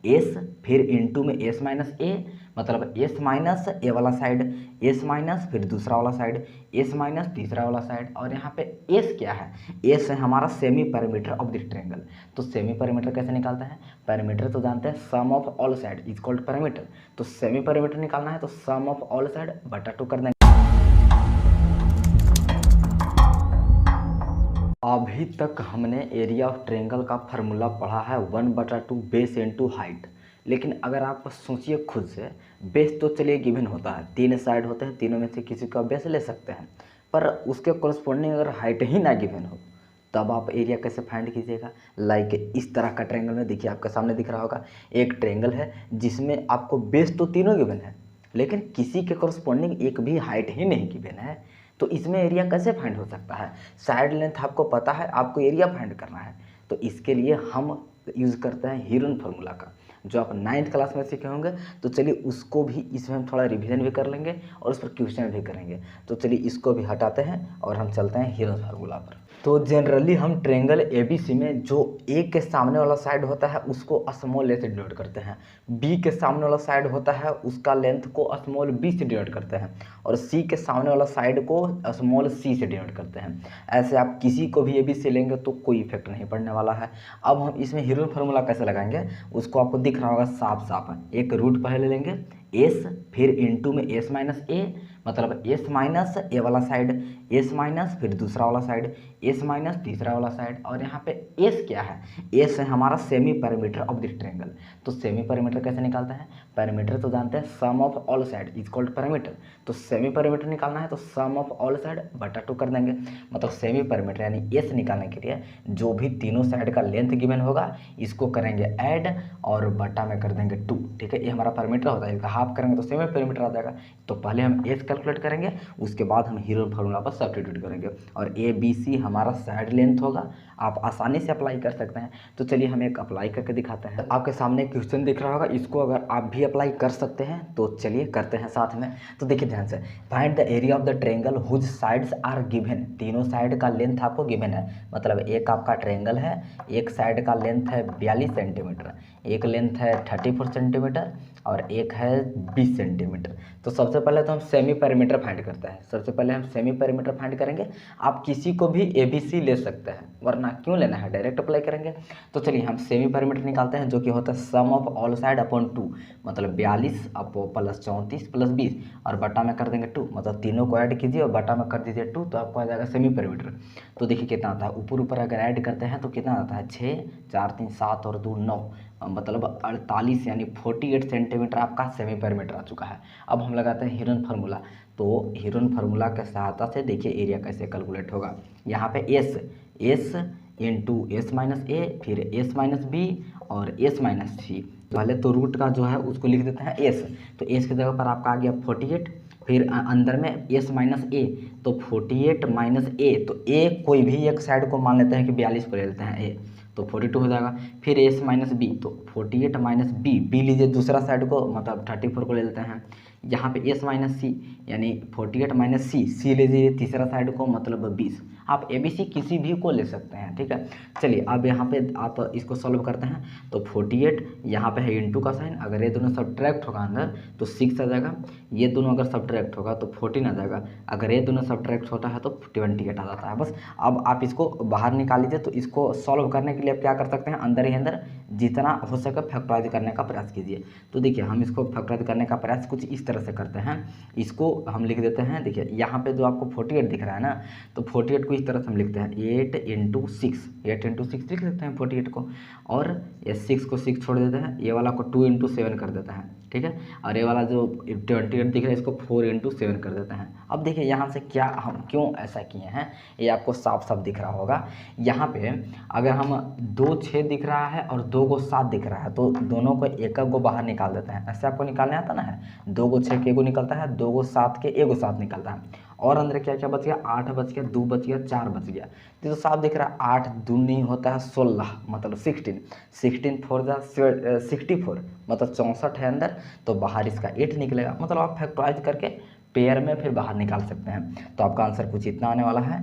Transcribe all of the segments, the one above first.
S, फिर into में S minus ए, मतलब एस माइनस ए वाला साइड, एस माइनस फिर दूसरा वाला साइड, एस माइनस तीसरा वाला साइड, और यहाँ पे एस क्या है, एस है हमारा semi perimeter of the triangle. तो सेमी पैरामीटर कैसे निकालते हैं, पैरामीटर तो जानते हैं sum of all side is called perimeter. तो सेमी पैरामीटर निकालना है तो सम ऑफ ऑल साइड बटा 2 कर देंगे। अभी तक हमने एरिया ऑफ ट्रायंगल का फार्मूला पढ़ा है 1/2 बेस इनटू हाइट। लेकिन अगर आप सोचिए खुद से, बेस तो चलिए गिवन होता है, 3 साइड होते हैं, तीनों में से किसी का बेस ले सकते हैं, पर उसके कॉरस्पॉन्डिंग अगर हाइट ही ना गिवन हो तब आप एरिया कैसे फाइंड कीजिएगा। लाइक इस तरह का ट्रायंगल में देखिए आपके सामने दिख रहा होगा, एक ट्रायंगल है जिसमें आपको बेस तो तीनों गिवन है लेकिन किसी के कॉरस्पॉन्डिंग एक भी हाइट ही नहीं गिवन है, तो इसमें एरिया कैसे फाइंड हो सकता है। साइड लेंथ आपको पता है, आपको एरिया फाइंड करना है, तो इसके लिए हम यूज़ करते हैं हीरोन फार्मूला का, जो आप 9th क्लास में सीखे होंगे। तो चलिए उसको भी इसमें हम थोड़ा रिवीजन भी कर लेंगे और उस पर क्वेश्चन भी करेंगे। तो चलिए इसको भी हटाते हैं और हम चलते हैं हीरोन फार्मूला पर। तो जनरली हम ट्रायंगल एबीसी में जो ए के सामने वाला साइड होता है उसको स्मॉल ए से डिनोट करते हैं, बी के सामने वाला साइड होता है उसका लेंथ को स्मॉल बी से डिनोट करते हैं, और सी के सामने वाला साइड को स्मॉल सी से डिनोट करते हैं। ऐसे आप किसी को भी एबीसी लेंगे तो कोई इफेक्ट नहीं पड़ने वाला है। अब हम इसमें हीरोन फार्मूला कैसे लगाएंगे उसको आपको दिख रहा होगा साफ साफ। एक रूट पहले लेंगे एस, फिर इनटू में एस माइनस ए, मतलब एस माइनस ए वाला साइड, एस माइनस फिर दूसरा वाला साइड, एस माइनस तीसरा वाला साइड, और यहाँ पे एस क्या है, एस है हमारा semi perimeter of the triangle. तो सेमी पैरामीटर कैसे निकालते हैं, पैरामीटर तो जानते हैं sum of all side is called perimeter. तो सेमी पैरामीटर निकालना है तो सम ऑफ ऑल साइड बटा 2 कर देंगे। मतलब सेमी पैरामीटर यानी एस निकालने के लिए जो भी तीनों साइड का लेंथ गिवन होगा इसको करेंगे ऐड और बटा में कर देंगे 2। ठीक है, ये हमारा पैरामीटर होता है, इसका हाफ करेंगे तो सेमी पैरामीटर आ जाएगा। तो पहले हम एस कैलकुलेट करेंगे, उसके बाद हम हीरोन फार्मूला पर सब्स्टिट्यूट करेंगे, और ए बी सी हमारा साइड लेंथ होगा। आप आसानी से अप्लाई कर सकते हैं। तो चलिए हम एक अप्लाई करके दिखाते हैं। आपके सामने क्वेश्चन दिख रहा होगा, इसको अगर आप भी अप्लाई कर सकते हैं तो चलिए करते हैं साथ में। तो देखिए ध्यान से, find the area of the triangle whose sides are given. तीनों साइड का लेंथ आपको गिवन है, मतलब एक आपका ट्रायंगल है, एक साइड का लेंथ है 42 सेंटीमीटर, एक लेंथ है 34 सेंटीमीटर और एक है 20 सेंटीमीटर। तो सबसे पहले तो हम सेमी पैरामीटर फाइंड करते हैं। सबसे पहले हम सेमी पैरामीटर फाइंड करेंगे। आप किसी को भी एबीसी ले सकते हैं, वरना क्यों लेना है, डायरेक्ट अप्लाई करेंगे। तो चलिए हम सेमी पैरामीटर निकालते हैं, जो कि होता है सम ऑफ ऑल साइड अपॉन 2, मतलब 42 अपो प्लस 34 प्लस 20 और बटा में कर देंगे 2, मतलब तीनों को ऐड कीजिए और बटा में कर दीजिए 2, तो आपको आ जाएगा सेमी पैरामीटर। तो देखिए कितना आता है, ऊपर ऊपर अगर ऐड करते हैं तो कितना आता है, 6 4 3 7 और 2 9, मतलब 48 यानी 48 सेंटीमीटर आपका सेमी पैरामीटर आ चुका है। अब हम लगाते हैं हीरोन फार्मूला। तो हीरोन फार्मूला के सहायता से देखिए एरिया कैसे कैलकुलेट होगा। यहाँ पे एस इंटू एस माइनस ए, फिर एस माइनस बी और एस माइनस सी। पहले तो रूट का जो है उसको लिख देते हैं एस, तो एस की जगह पर आपका आ गया 48, फिर अंदर में एस माइनस ए, तो 48 माइनस ए, तो ए कोई भी एक साइड को मान लेते हैं कि 42 को ले लेते हैं ए, तो 42 हो जाएगा। फिर एस माइनस बी, तो 48 माइनस बी लीजिए दूसरा साइड को, मतलब 34 को ले लेते हैं। यहाँ पे एस माइनस सी यानी 48 माइनस सी लीजिए तीसरा साइड को, मतलब 20। आप ए बी सी किसी भी को ले सकते हैं। ठीक है, चलिए अब यहाँ पे आप इसको सॉल्व करते हैं। तो 48 यहाँ पे है इंटू का साइन, अगर ये दोनों सब्ट्रैक्ट होगा अंदर तो 6 आ जाएगा, ये दोनों अगर सब्ट्रैक्ट होगा तो 14 आ जाएगा, अगर ये दोनों सब्ट्रैक्ट होता है तो 28 आ जाता है। बस अब आप इसको बाहर निकाल लीजिए। तो इसको सॉल्व करने के लिए आप क्या कर सकते हैं, अंदर ही अंदर जितना हो सके फैक्टराइज करने का प्रयास कीजिए। तो देखिए हम इसको फैक्टराइज करने का प्रयास कुछ इस तरह से करते हैं। इसको हम लिख देते हैं, देखिए यहाँ पे जो आपको 48 दिख रहा है ना, तो 48 को इस तरह से हम लिखते हैं 8 इंटू 6, 8 इंटू 6 लिख देते हैं 48 को, और ये 6 को 6 छोड़ देते हैं, ये वाला को 2 इंटू 7 कर देते हैं। ठीक है, और ये वाला जो 28 दिख रहा है इसको 4 इंटू 7 कर देते हैं। अब देखिए यहाँ से क्या हम क्यों ऐसा किए हैं ये आपको साफ साफ दिख रहा होगा। यहाँ पे अगर हम 2 6 दिख रहा है और 2 को 7 दिख रहा है, तो दोनों को एक को बाहर निकाल देते हैं। ऐसे आपको निकालने आता ना है, 2 को 6 के एगो निकलता है, 2 को 7 के एगो 7 निकलता है, और अंदर क्या क्या बच गया, 8 बच गया, 2 बच गया, 4 बच गया। तो साफ दिख रहा है 8 2 नहीं होता है 16, मतलब 16, 16 4 जा 64, मतलब 64 है अंदर, तो बाहर इसका 8 निकलेगा। मतलब आप फैक्टराइज करके पेयर में फिर बाहर निकाल सकते हैं। तो आपका आंसर कुछ इतना आने वाला है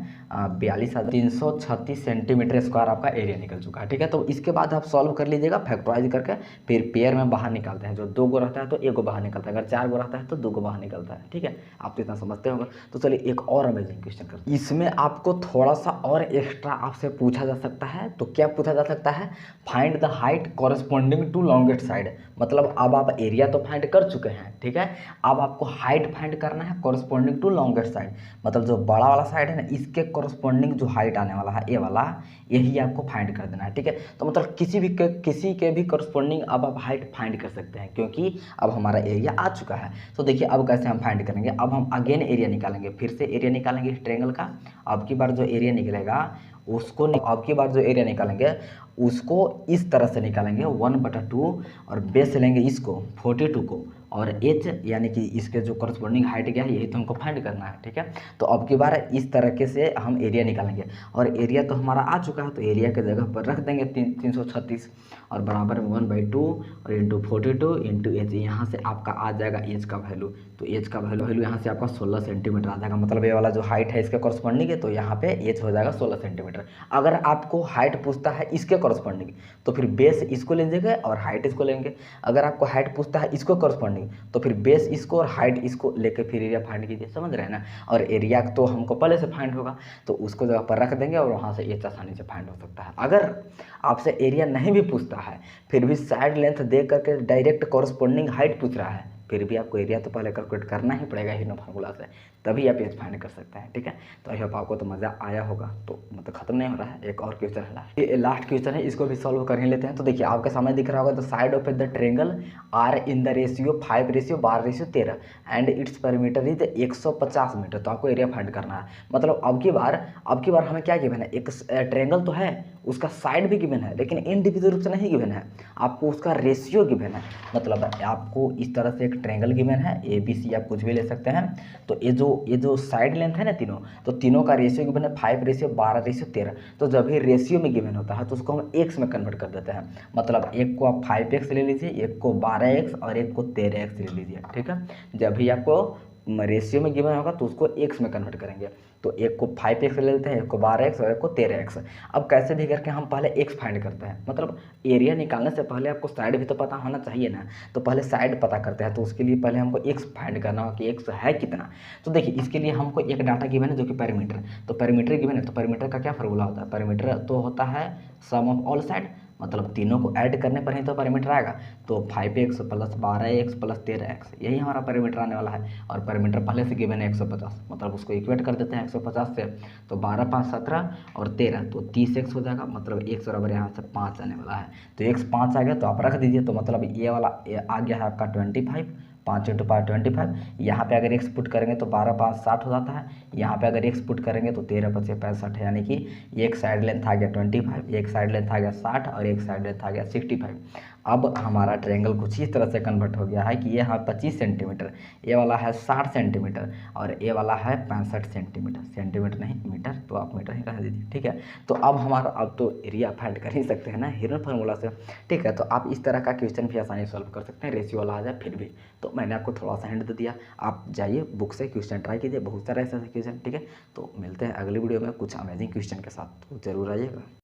42,336 सेंटीमीटर स्क्वायर आपका एरिया निकल चुका है। ठीक है, तो इसके बाद आप सॉल्व कर लीजिएगा फैक्टराइज करके, फिर पेयर में बाहर निकालते हैं। जो 2 गो रहता है तो 1 गो बाहर निकलता है, अगर 4 गो रहता है तो 2 गो बाहर निकलता है। ठीक है, आप तो इतना समझते होंगे। तो चलिए एक और अमेजिंग क्वेश्चन करते हैं। इसमें आपको थोड़ा सा और एक्स्ट्रा आपसे पूछा जा सकता है। तो क्या पूछा जा सकता है, find the height corresponding to longest side. मतलब अब आप एरिया तो फाइंड कर चुके हैं, ठीक है, अब आपको हाइट फाइंड करना है कॉरस्पॉन्डिंग टू लॉन्गेस्ट साइड। मतलब जो बड़ा वाला साइड है ना, इसके कॉरस्पॉन्डिंग जो हाइट आने वाला है, ये वाला, यही आपको फाइंड कर देना है। ठीक है, तो मतलब किसी के भी कॉरस्पॉन्डिंग अब आप हाइट फाइंड कर सकते हैं, क्योंकि अब हमारा एरिया आ चुका है। तो देखिए अब कैसे हम फाइंड करेंगे। अब हम अगेन एरिया निकालेंगे, फिर से एरिया निकालेंगे इस ट्रायंगल का। अब की बार जो एरिया निकलेगा उसको अब की बार जो एरिया निकालेंगे उसको इस तरह से निकालेंगे 1/2, और बेस लेंगे इसको 42 को, और एच यानी कि इसके जो करस्पॉन्डिंग हाइट क्या है यही तो हमको फाइंड करना है। ठीक है, तो अब की बार इस तरीके से हम एरिया निकालेंगे, और एरिया तो हमारा आ चुका है, तो एरिया के जगह पर रख देंगे 336, और बराबर में 1/2 और इंटू 42 इंटू एच। यहाँ से आपका आ जाएगा एच का वैल्यू। तो एच का वैल्यू यहाँ से आपका 16 सेंटीमीटर आ जाएगा। मतलब ये वाला जो हाइट है इसके कॉरस्पॉन्डिंग है, तो यहाँ पे एच हो जाएगा 16 सेंटीमीटर। अगर आपको हाइट पूछता है इसके कॉरस्पॉन्डिंग, तो फिर बेस इसको ले लीजिएगा और हाइट इसको लेंगे। अगर आपको हाइट पूछता है इसको कॉरस्पॉन्डिंग, तो फिर बेस इसको और हाइट इसको लेके फिर एरिया फाइंड कीजिए। समझ रहे हैं ना। और एरिया तो हमको पहले से फाइंड होगा, तो उसको जगह पर रख देंगे और वहाँ से एच आसानी से फाइंड हो सकता है। अगर आपसे एरिया नहीं भी पूछता है, फिर भी साइड लेंथ दे करके डायरेक्ट कॉरस्पॉन्डिंग हाइट पूछ रहा है, फिर भी आपको एरिया तो पहले कैलकुलेट करना ही पड़ेगा हिनो फार्मूला से, तभी आप एच फाइंड कर सकते हैं। ठीक है, तो आई होप आपको तो मज़ा आया होगा। तो मतलब खत्म नहीं हो रहा है, एक और क्वेश्चन है लास्ट। ये लास्ट क्वेश्चन है, इसको भी सॉल्व कर ही लेते हैं। तो देखिए आपके सामने दिख रहा होगा, the side of the triangle are in the ratio 5:12:13 and its perimeter is 150 metre. तो आपको एरिया फाइंड करना है। मतलब अब की बार हमें क्या गिवन है, एक ट्रायंगल तो है, उसका साइड भी गिवन है, लेकिन इंडिविजुअल रूप से नहीं गिवन है, आपको उसका रेशियो गिवन है। मतलब आपको इस तरह से एक ट्रायंगल गिवन है, ABC आप कुछ भी ले सकते हैं। तो ये जो साइड लेंथ है ना तीनों, तो तीनों का रेशियो गिवन है 5:12:13। तो जब भी रेशियो में गिवन होता है तो उसको हम एक्स में कन्वर्ट कर देते हैं। मतलब एक को आप 5x ले लीजिए, एक को 12x और एक को 13x ले लीजिए। ठीक है, जब भी आपको रेशियो में गिवन होगा तो उसको एक्स में कन्वर्ट करेंगे। तो एक को 5x ले लेते हैं, एक को 12x और एक को 13x। अब कैसे भी करके हम पहले x फाइंड करते हैं। मतलब एरिया निकालने से पहले आपको साइड भी तो पता होना चाहिए ना, तो पहले साइड पता करते हैं। तो उसके लिए पहले हमको x फाइंड करना होगा कि x है कितना। तो देखिए इसके लिए हमको एक डाटा गिवन है जो कि पेरीमीटर। तो पेरीमीटर गिवन है, तो पेरीमीटर का क्या फॉर्मूला होता है, पेरीमीटर तो होता है सम ऑफ ऑल साइड। मतलब तीनों को ऐड करने पर ही तो पेरीमीटर आएगा। तो 5x + 12x + 13x यही हमारा पेरीमीटर आने वाला है। और पेरीमीटर पहले से गिवन है 150, मतलब उसको इक्वेट कर देते हैं 150 से। तो 12 × 5 = 17 और 13 तो 30x हो जाएगा। मतलब x बराबर यहाँ से 5 आने वाला है। तो x 5 आ गया, तो आप रख दीजिए। तो मतलब ये वाला आ गया है आपका 25, 5 × 5 25। यहाँ पे अगर x पुट करेंगे तो 12 × 5 = 60 हो जाता है। यहाँ पे अगर x पुट करेंगे तो 13 × 5 = 65, यानी कि एक साइड लेंथ आ गया 25, एक साइड लेंथ आ गया 60 और एक साइड लेंथ आ गया 65। अब हमारा ट्रायंगल कुछ इस तरह से कन्वर्ट हो गया है कि ये है 25 सेंटीमीटर, ये वाला है 60 सेंटीमीटर और ये वाला है 65 सेंटीमीटर। सेंटीमीटर नहीं मीटर, तो आप मीटर ही कह दीजिए। ठीक है, तो अब हमारा अब तो एरिया फाइंड कर ही सकते हैं ना हिरन फार्मूला से। ठीक है, तो आप इस तरह का क्वेश्चन भी आसानी से सॉल्व कर सकते हैं, रेशियो वाला आ जाए फिर भी। तो मैंने आपको थोड़ा सा हिंट दे दिया, आप जाइए बुक से क्वेश्चन ट्राई कीजिए, बहुत सारे ऐसे क्वेश्चन। ठीक है, तो मिलते हैं अगली वीडियो में कुछ अमेजिंग क्वेश्चन के साथ, तो जरूर आइएगा।